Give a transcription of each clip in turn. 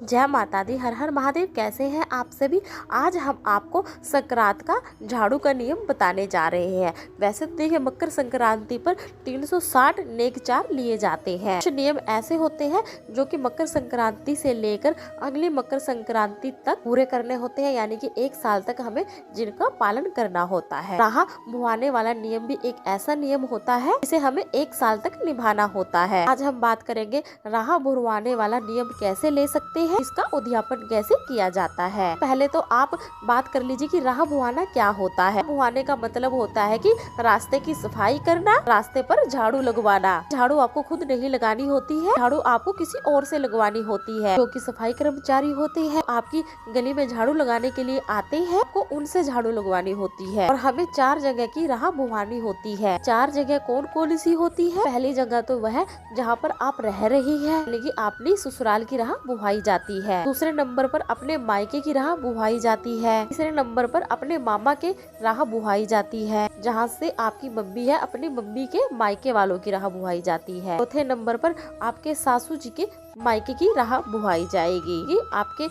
जय माता दी। हर हर महादेव। कैसे हैं आप सभी। आज हम आपको संक्रांत का झाड़ू का नियम बताने जा रहे हैं। वैसे तो देखिए मकर संक्रांति पर 360 नेक चार लिए जाते हैं। कुछ नियम ऐसे होते हैं जो कि मकर संक्रांति से लेकर अगली मकर संक्रांति तक पूरे करने होते हैं, यानी कि एक साल तक हमें जिनका पालन करना होता है। राहा बुहाने वाला नियम भी एक ऐसा नियम होता है जिसे हमें एक साल तक निभाना होता है। आज हम बात करेंगे राहा बुहवाने वाला नियम कैसे ले सकते हैं, इसका उद्यापन कैसे किया जाता है। पहले तो आप बात कर लीजिए कि राह बुहाना क्या होता है। बुहाने का मतलब होता है कि रास्ते की सफाई करना, रास्ते पर झाड़ू लगवाना। झाड़ू आपको खुद नहीं लगानी होती है, झाड़ू आपको किसी और से लगवानी होती है। जो कि सफाई कर्मचारी होते हैं आपकी गली में झाड़ू लगाने के लिए आते हैं, आपको उनसे झाड़ू लगवानी होती है। और हमें 4 जगह की राह बुहानी होती है। 4 जगह कौन कौन सी होती है। पहली जगह तो वह जहाँ पर आप रह रही है, यानी कि अपनी ससुराल की राह बुहाई जाती है। दूसरे नंबर पर अपने मायके की राह बुहाई जाती है। तीसरे नंबर पर अपने मामा के राह बुहाई जाती है, जहाँ से आपकी मम्मी है अपनी मम्मी के मायके वालों की राह बुहाई जाती है। चौथे नंबर पर आपके सासू जी के मायके की राह बुहाई जाएगी, आपके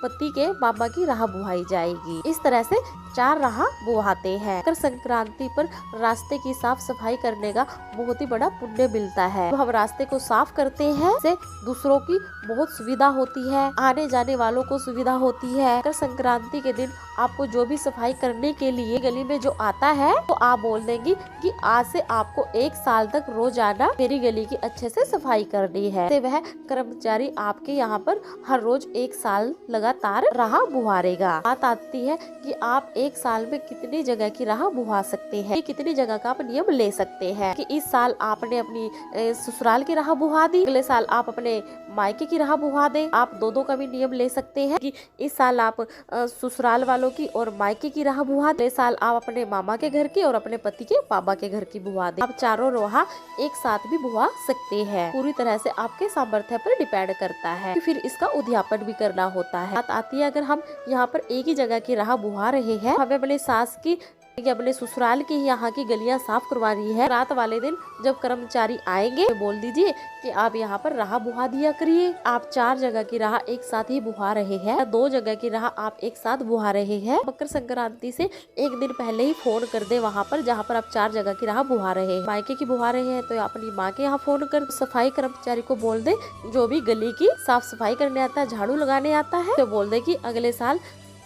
पति के मामा की राह बुहाई जाएगी। इस तरह से 4 राह बुहाते हैं। मकर संक्रांति पर रास्ते की साफ सफाई करने का बहुत ही बड़ा पुण्य मिलता है। तो हम रास्ते को साफ करते हैं, इससे दूसरों की बहुत सुविधा होती है, आने जाने वालों को सुविधा होती है। मकर संक्रांति के दिन आपको जो भी सफाई करने के लिए गली में जो आता है, तो आप बोल देंगी कि आज से आपको 1 साल तक रोजाना मेरी गली की अच्छे से सफाई करनी है। तो वह कर्मचारी आपके यहाँ पर हर रोज 1 साल लगातार राह बुहारेगा। बात आती है कि आप 1 साल में कितनी जगह की राह बुहा सकते हैं, कितनी जगह का आप नियम ले सकते हैं। कि इस साल आपने अपनी ससुराल की राह बुहा दी, अगले साल आप अपने मायके की राह बुहा दे। आप दो का भी नियम ले सकते हैं कि इस साल आप ससुराल वालों की और मायके की राह बुहा दे, इस साल आप अपने मामा के घर की और अपने पति के पापा के घर की बुहा दे। आप चारों राह एक साथ भी बुहा सकते हैं। पूरी तरह से आपके सामर्थ्य पर डिपेंड करता है। फिर इसका उद्यापन भी करना होता है। बात आती है अगर हम यहाँ पर एक ही जगह की राह बुहा रहे हैं, हमें अपने सास की अपने ससुराल की यहाँ की गलियां साफ करवानी है। रात वाले दिन जब कर्मचारी आएंगे तो बोल दीजिए कि आप यहाँ पर राह बुहा दिया करिए। आप 4 जगह की राह एक साथ ही बुहा रहे हैं, 2 जगह की राह आप एक साथ बुहा रहे हैं। मकर संक्रांति से एक दिन पहले ही फोन कर दे वहाँ पर जहाँ पर आप 4 जगह की राह बुहा रहे हैं। मायके की बुहा रहे हैं तो अपनी माँ के यहाँ फोन कर सफाई कर्मचारी को बोल दे, जो भी गली की साफ सफाई करने आता है, झाड़ू लगाने आता है, तो बोल दे कि अगले साल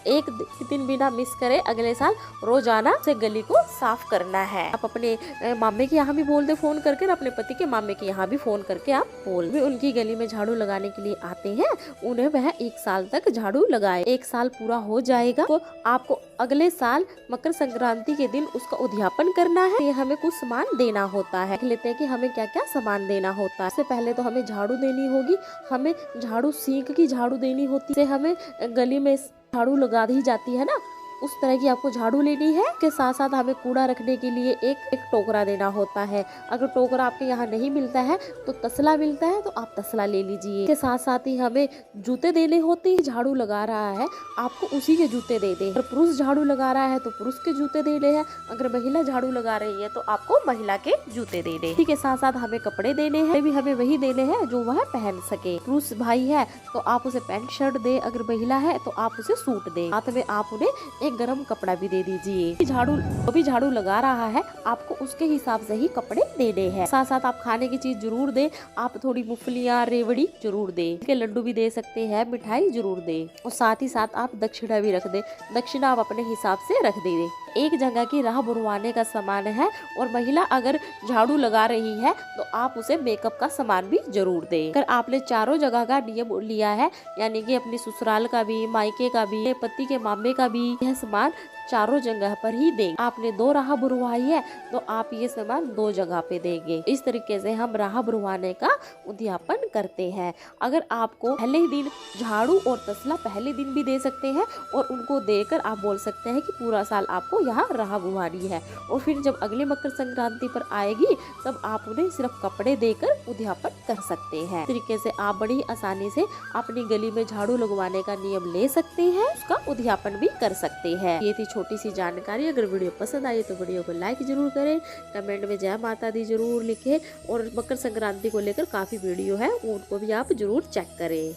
एक दिन भी ना मिस करे, अगले साल रोजाना से गली को साफ करना है। आप अपने मामे के यहाँ भी बोल दे फोन करके, अपने पति के मामे के यहाँ भी फोन करके आप बोल दे। उनकी गली में झाड़ू लगाने के लिए आते हैं, उन्हें वह 1 साल तक झाड़ू लगाए। 1 साल पूरा हो जाएगा तो आपको अगले साल मकर संक्रांति के दिन उसका उद्यापन करना है। ये हमें कुछ सामान देना होता है। देख लेते हैं कि हमें क्या क्या सामान देना होता है। इससे पहले तो हमें झाड़ू देनी होगी। हमें झाड़ू सींक की झाड़ू देनी होती है। हमें गली में झाड़ू लगा दी जाती है ना, उस तरह की आपको झाड़ू लेनी है। के साथ साथ हमें कूड़ा रखने के लिए एक टोकरा देना होता है। अगर टोकरा आपके यहाँ नहीं मिलता है तो तसला मिलता है, तो आप तसला ले लीजिए। के साथ साथ ही हमें जूते देने होते हैं। झाड़ू लगा रहा है आपको उसी के जूते दे दे। अगर पुरुष झाड़ू लगा रहा है तो पुरुष के जूते देने हैं, अगर महिला झाड़ू लगा रही है तो आपको महिला के जूते दे दे। के साथ साथ हमें कपड़े देने हैं, भी हमें वही देने हैं जो वह पहन सके। पुरुष भाई है तो आप उसे पैंट शर्ट दे, अगर महिला है तो आप उसे सूट दे। साथ में आप उन्हें एक गरम कपड़ा भी दे दीजिए। जो भी झाड़ू लगा रहा है आपको उसके हिसाब से ही कपड़े देने हैं। साथ साथ आप खाने की चीज जरूर दे। आप थोड़ी मूंगफलियां रेवड़ी जरूर दे, के लड्डू भी दे सकते हैं, मिठाई जरूर दे। और साथ ही साथ आप दक्षिणा भी रख दे। दक्षिणा आप अपने हिसाब से रख दे। एक जगह की राह बुरवाने का सामान है, और महिला अगर झाड़ू लगा रही है तो आप उसे मेकअप का सामान भी जरूर दे। अगर आपने चारों जगह का नियम लिया है, यानी कि अपनी ससुराल का भी, मायके का भी, पति के मामे का भी, यह सामान चारों जगह पर ही देंगे। आपने 2 राह बुरवाई है तो आप ये सामान 2 जगह पे देंगे। इस तरीके से हम राह बुरवाने का उद्यापन करते हैं। अगर आपको पहले ही दिन झाड़ू और तसला पहले दिन भी दे सकते हैं, और उनको देकर आप बोल सकते हैं कि पूरा साल आपको यहाँ राह बुहानी है। और फिर जब अगले मकर संक्रांति पर आएगी तब आप उन्हें सिर्फ कपड़े देकर उद्यापन कर सकते हैं। इस तरीके से आप बड़ी आसानी से अपनी गली में झाड़ू लगवाने का नियम ले सकते हैं, उसका उद्यापन भी कर सकते हैं। ये थी छोटी सी जानकारी। अगर वीडियो पसंद आई तो वीडियो को लाइक जरूर करें, कमेंट में जय माता दी जरूर लिखें, और मकर संक्रांति को लेकर काफी वीडियो है उनको भी आप जरूर चेक करें।